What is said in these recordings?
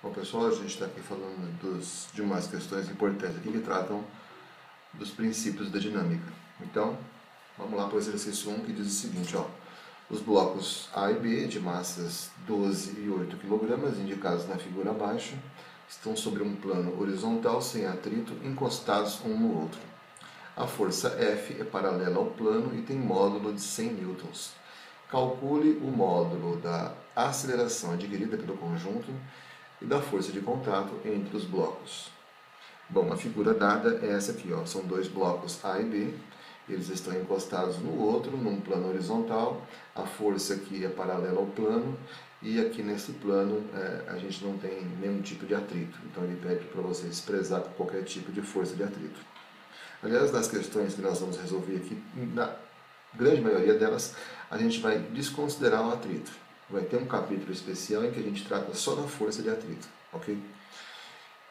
Bom, pessoal, a gente está aqui falando de umas questões importantes aqui que tratam dos princípios da dinâmica. Então, vamos lá para o exercício 1 que diz o seguinte, ó. Os blocos A e B, de massas 12 e 8 kg, indicados na figura abaixo, estão sobre um plano horizontal sem atrito, encostados um no outro. A força F é paralela ao plano e tem módulo de 100 newtons. Calcule o módulo da aceleração adquirida pelo conjunto e da força de contato entre os blocos. Bom, a figura dada é essa aqui, ó. São dois blocos A e B, eles estão encostados no outro, num plano horizontal, a força aqui é paralela ao plano, e aqui nesse plano a gente não tem nenhum tipo de atrito, então ele pede para você desprezar qualquer tipo de força de atrito. Aliás, das questões que nós vamos resolver aqui, na grande maioria delas, a gente vai desconsiderar o atrito. Vai ter um capítulo especial em que a gente trata só da força de atrito, ok?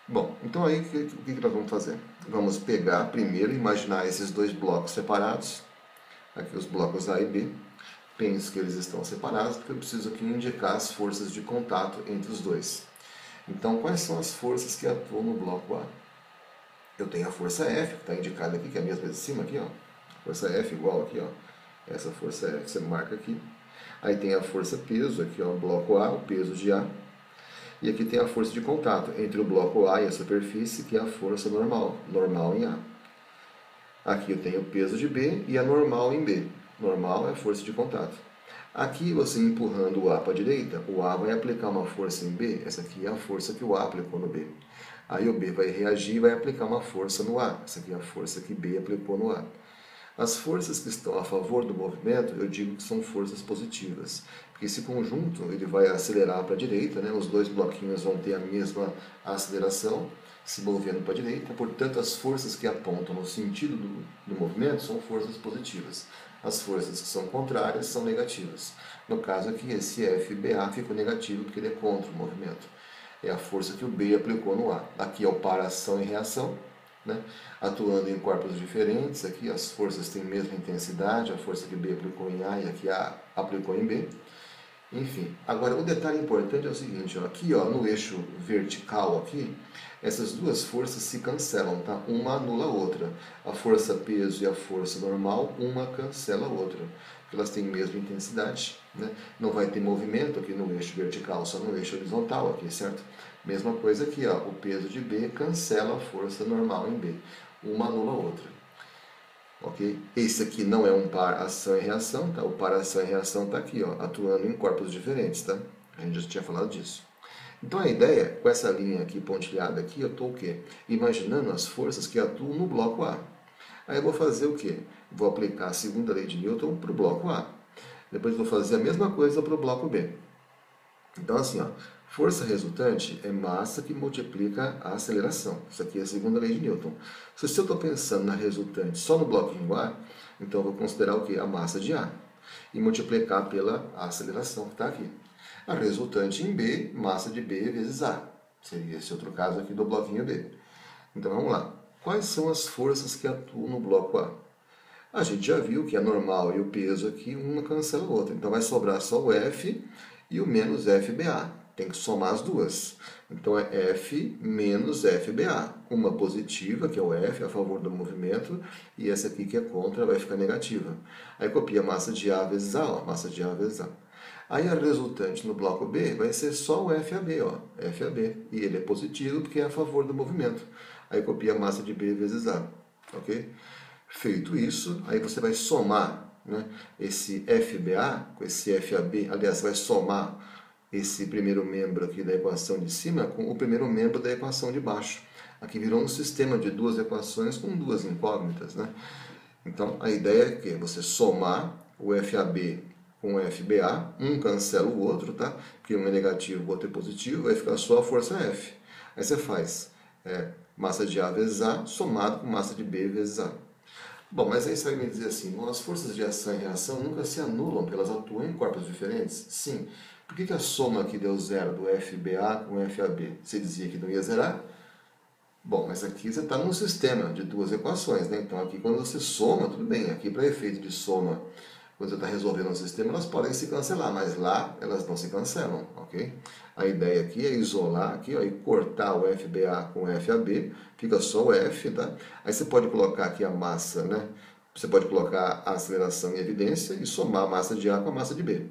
Bom, então aí o que nós vamos fazer? Vamos pegar primeiro, imaginar esses dois blocos separados, aqui os blocos A e B. Pense que eles estão separados, porque eu preciso aqui indicar as forças de contato entre os dois. Então, quais são as forças que atuam no bloco A? Eu tenho a força F, que está indicada aqui, que é a mesma de cima aqui, ó. Força F igual aqui, ó. Essa força F você marca aqui. Aí tem a força peso, aqui ó, bloco A, o peso de A. E aqui tem a força de contato entre o bloco A e a superfície, que é a força normal, normal em A. Aqui eu tenho o peso de B e a normal em B. Normal é a força de contato. Aqui, você empurrando o A para a direita, o A vai aplicar uma força em B, essa aqui é a força que o A aplicou no B. Aí o B vai reagir e vai aplicar uma força no A, essa aqui é a força que B aplicou no A. As forças que estão a favor do movimento, eu digo que são forças positivas, porque esse conjunto ele vai acelerar para a direita, né? Os dois bloquinhos vão ter a mesma aceleração, se movendo para a direita, portanto as forças que apontam no sentido do movimento são forças positivas. As forças que são contrárias são negativas. No caso aqui, esse FBA ficou negativo porque ele é contra o movimento. É a força que o B aplicou no A. Aqui é o par ação e reação, né? Atuando em corpos diferentes, aqui as forças têm a mesma intensidade, a força que B aplicou em A e aqui A aplicou em B. Enfim, agora o detalhe importante é o seguinte, ó, aqui ó, no eixo vertical aqui, essas duas forças se cancelam, tá? Uma anula a outra. A força peso e a força normal, uma cancela a outra, porque elas têm a mesma intensidade, né? Não vai ter movimento aqui no eixo vertical, só no eixo horizontal aqui, certo? Mesma coisa aqui, ó, o peso de B cancela a força normal em B, uma anula a outra. Ok? Esse aqui não é um par ação e reação, tá? O par ação e reação está aqui, ó, atuando em corpos diferentes, tá? A gente já tinha falado disso. Então a ideia, com essa linha aqui pontilhada aqui, eu estou o quê? Imaginando as forças que atuam no bloco A. Aí eu vou fazer o quê? Vou aplicar a segunda lei de Newton para o bloco A. Depois vou fazer a mesma coisa para o bloco B. Então assim, ó, força resultante é massa que multiplica a aceleração. Isso aqui é a segunda lei de Newton. Se eu estou pensando na resultante só no bloquinho A, então eu vou considerar o quê? A massa de A. E multiplicar pela aceleração que está aqui. A resultante em B, massa de B vezes A. Seria esse outro caso aqui do bloquinho B. Então vamos lá. Quais são as forças que atuam no bloco A? A gente já viu que a normal e o peso aqui, uma cancela a outra. Então vai sobrar só o F e o menos FBA. Tem que somar as duas. Então é F menos FBA. Uma positiva, que é o F, a favor do movimento, e essa aqui que é contra, vai ficar negativa. Aí copia a massa de A vezes A, ó, massa de A vezes A. Aí a resultante no bloco B vai ser só o FAB, ó, FAB. E ele é positivo porque é a favor do movimento. Aí copia a massa de B vezes A, ok? Feito isso, aí você vai somar, né, esse FBA com esse FAB, aliás, você vai somar esse primeiro membro aqui da equação de cima com o primeiro membro da equação de baixo. Aqui virou um sistema de duas equações com duas incógnitas, né? Então, a ideia é que você somar o FAB com o FBA, um cancela o outro, tá? Porque um é negativo, o outro é positivo, vai ficar só a força F. Aí você faz massa de A vezes A somado com massa de B vezes A. Bom, mas aí você vai me dizer assim, as forças de ação e reação nunca se anulam, porque elas atuam em corpos diferentes? Sim. Por que a soma aqui deu zero do FBA com FAB? Você dizia que não ia zerar? Bom, mas aqui você está num sistema de duas equações, né? Então aqui quando você soma, tudo bem. Aqui para efeito de soma, quando você está resolvendo um sistema, elas podem se cancelar, mas lá elas não se cancelam, ok? A ideia aqui é isolar aqui, ó, e cortar o FBA com o FAB, fica só o F, tá? Aí você pode colocar aqui a massa, né? Você pode colocar a aceleração em evidência e somar a massa de A com a massa de B.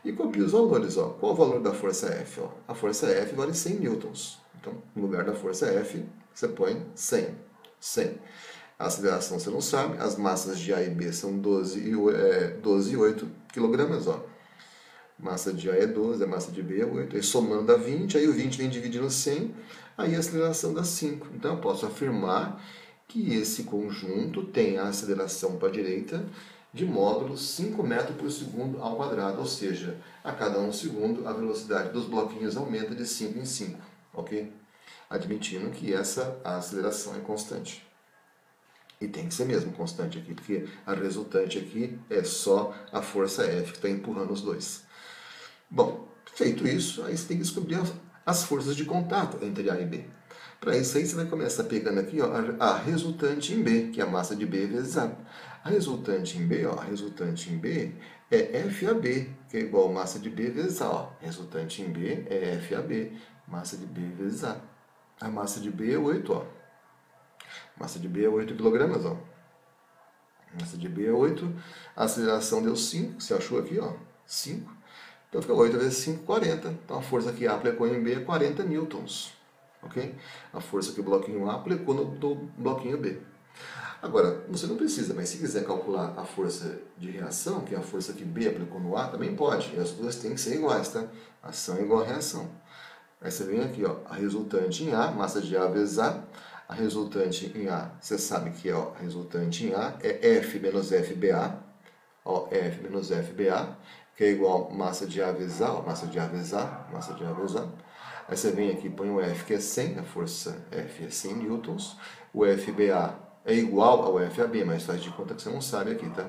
E copia os valores, ó. Qual o valor da força F? Ó? A força F vale 100 newtons. Então, no lugar da força F, você põe 100. 100. A aceleração você não sabe, as massas de A e B são 12,8 kg, ó. Massa de A é 12, a massa de B é 8. Aí somando a 20, aí o 20 vem dividindo 100, aí a aceleração dá 5. Então eu posso afirmar que esse conjunto tem a aceleração para a direita de módulo 5 metros por segundo ao quadrado, ou seja, a cada 1 segundo a velocidade dos bloquinhos aumenta de 5 em 5, ok? Admitindo que essa aceleração é constante. E tem que ser mesmo constante aqui, porque a resultante aqui é só a força F que está empurrando os dois. Bom, feito isso, aí você tem que descobrir as forças de contato entre A e B. Para isso aí você vai começar pegando aqui, ó, a resultante em B, que é a massa de B vezes A. A resultante em B, ó, a resultante em B é FAB, que é igual a massa de B vezes A. Ó. Resultante em B é FAB, massa de B vezes A. A massa de B é 8, ó. Massa de B é 8 kg, ó. Massa de B é 8. A aceleração deu 5, você achou aqui, ó. 5. Então fica 8 vezes 5, 40. Então a força que A aplicou em B é 40 newtons. Ok? A força que o bloquinho A aplicou no bloquinho B. Agora, você não precisa, mas se quiser calcular a força de reação, que é a força que B aplicou no A, também pode. E as duas têm que ser iguais, tá? Ação é igual a reação. Aí você vem aqui, ó, a resultante em A, massa de A vezes A. A resultante em A, você sabe que ó, a resultante em A é F menos FBA, ó, F menos FBA, que é igual a massa de A vezes A, ó, massa de A vezes A, massa de A vezes A. Aí você vem aqui e põe o F, que é 100, a força F é 100 newtons, o FBA é igual ao FAB, mas faz de conta que você não sabe aqui, tá?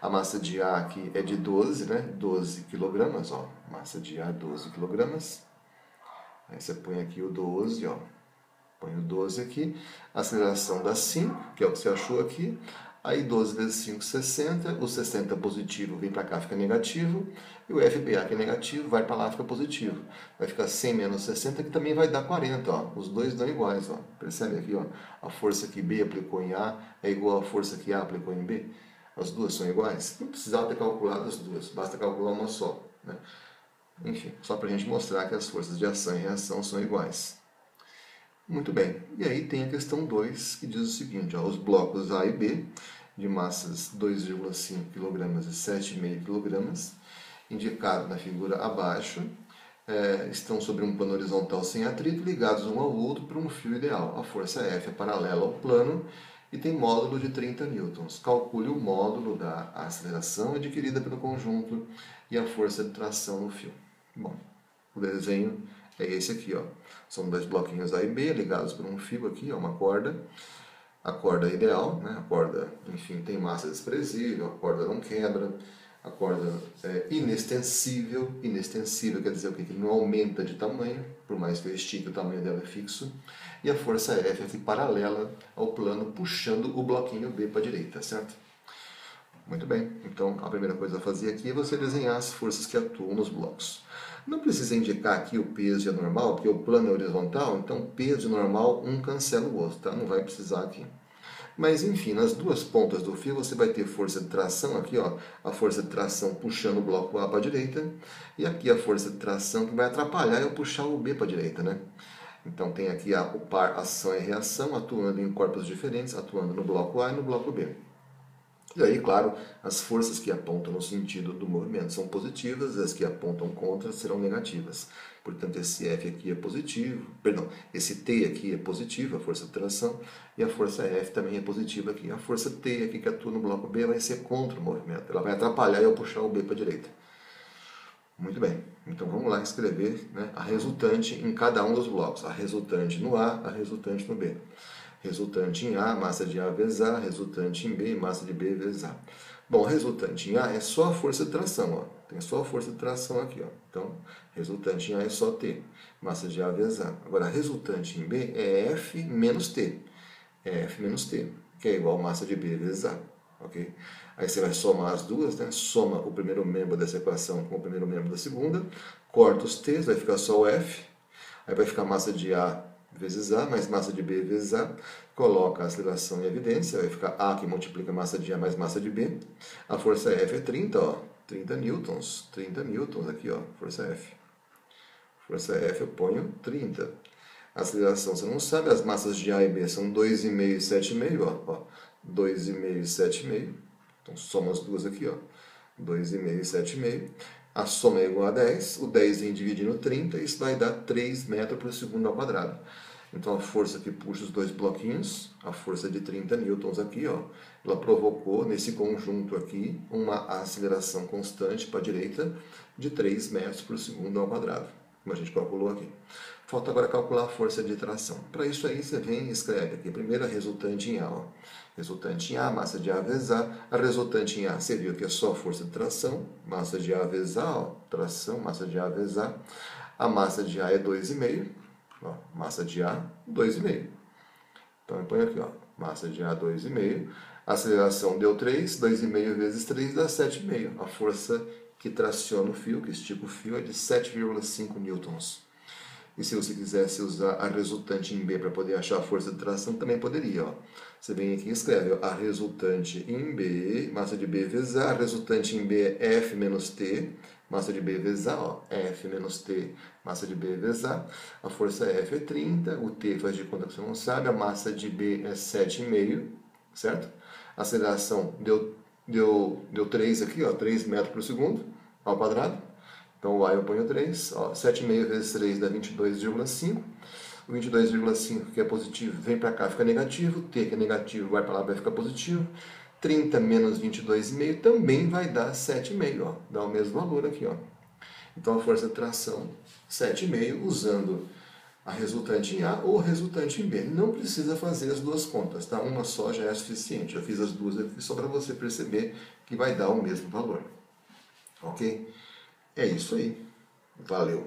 A massa de A aqui é de 12, né? 12 kg, ó, massa de A 12 kg. Aí você põe aqui o 12, ó. Põe o 12 aqui, a aceleração dá 5, que é o que você achou aqui. Aí 12 vezes 5, 60. O 60 positivo vem para cá, fica negativo. E o FBA, que é negativo, vai para lá, fica positivo. Vai ficar 100 menos 60, que também vai dar 40. Ó. Os dois dão iguais. Ó. Percebe aqui? Ó? A força que B aplicou em A é igual à força que A aplicou em B. As duas são iguais. Não precisava ter calculado as duas, basta calcular uma só. Né? Enfim, só para a gente mostrar que as forças de ação e reação são iguais. Muito bem, e aí tem a questão 2, que diz o seguinte, ó, os blocos A e B, de massas 2,5 kg e 7,5 kg, indicado na figura abaixo, estão sobre um plano horizontal sem atrito, ligados um ao outro por um fio ideal. A força F é paralela ao plano e tem módulo de 30 newtons. Calcule o módulo da aceleração adquirida pelo conjunto e a força de tração no fio. Bom, o desenho é esse aqui, ó. São dois bloquinhos A e B ligados por um fio aqui, ó, uma corda. A corda é ideal, né? A corda, enfim, tem massa desprezível, a corda não quebra, a corda é inextensível. Inextensível quer dizer o quê? Que não aumenta de tamanho, por mais que eu estique, o tamanho dela é fixo. E a força F é aqui paralela ao plano, puxando o bloquinho B para a direita, certo? Muito bem, então a primeira coisa a fazer aqui é você desenhar as forças que atuam nos blocos. Não precisa indicar aqui o peso e a normal, porque o plano é horizontal, então peso e normal um cancela o outro, tá? Não vai precisar aqui. Mas enfim, nas duas pontas do fio você vai ter força de tração aqui, ó, a força de tração puxando o bloco A para a direita, e aqui a força de tração que vai atrapalhar eu puxar o B para a direita, né? Então tem aqui o par ação e reação atuando em corpos diferentes, atuando no bloco A e no bloco B. E aí, claro, as forças que apontam no sentido do movimento são positivas, as que apontam contra serão negativas. Portanto, esse F aqui é positivo, perdão, esse T aqui é positivo, a força de tração, e a força F também é positiva aqui. A força T aqui que atua no bloco B vai ser contra o movimento, ela vai atrapalhar eu puxar o B para a direita. Muito bem, então vamos lá escrever, né, a resultante em cada um dos blocos. A resultante no A, a resultante no B. Resultante em A, massa de A vezes A, resultante em B, massa de B vezes A. Bom, resultante em A é só a força de tração, ó. Tem só a força de tração aqui, ó. Então, resultante em A é só T, massa de A vezes A. Agora, resultante em B é F menos T. É F menos T, que é igual a massa de B vezes A. ok? Aí você vai somar as duas, né? Soma o primeiro membro dessa equação com o primeiro membro da segunda, corta os t's, vai ficar só o F, aí vai ficar massa de A vezes A, mais massa de B vezes A, coloca a aceleração em evidência, vai ficar A que multiplica massa de A mais massa de B, a força F é 30, ó, 30 newtons aqui, ó, força F. Força F eu ponho 30. A aceleração você não sabe, as massas de A e B são 2,5 e 7,5, ó, 2,5 e 7,5, então soma as duas aqui, ó, 2,5 e 7,5. A soma é igual a 10, o 10 vem dividindo 30, isso vai dar 3 metros por segundo ao quadrado. Então a força que puxa os dois bloquinhos, a força de 30 newtons aqui, ó, ela provocou nesse conjunto aqui uma aceleração constante para a direita de 3 metros por segundo ao quadrado, como a gente calculou aqui. Falta agora calcular a força de tração. Para isso aí você vem e escreve aqui, primeiro a resultante em A, ó. Resultante em A, massa de A vezes A. A resultante em A, você viu que é só força de tração, massa de A vezes A, ó, tração, massa de A vezes A. A massa de A é 2,5, ó, massa de A, 2,5. Então eu ponho aqui, ó, massa de A, 2,5. A aceleração deu 3, 2,5 vezes 3 dá 7,5. A força que traciona o fio, que estica o fio, é de 7,5 newtons. E se você quisesse usar a resultante em B para poder achar a força de tração, também poderia. Ó. Você vem aqui e escreve ó, a resultante em B, massa de B vezes A. A resultante em B é F menos T, massa de B vezes A. Ó, F menos T, massa de B vezes A. A força F é 30, o T faz de conta que você não sabe. A massa de B é 7,5, certo? A aceleração deu 3 aqui, ó, 3 metros por segundo ao quadrado. Então o A eu ponho 3, 7,5 vezes 3 dá 22,5. O 22,5 que é positivo vem para cá, fica negativo. T que é negativo vai para lá, vai ficar positivo. 30 menos 22,5 também vai dar 7,5, ó. Dá o mesmo valor aqui, ó. Então a força de tração 7,5 usando a resultante em A ou a resultante em B. Não precisa fazer as duas contas, tá? Uma só já é suficiente. Eu fiz as duas aqui só para você perceber que vai dar o mesmo valor. Ok? É isso aí. Valeu.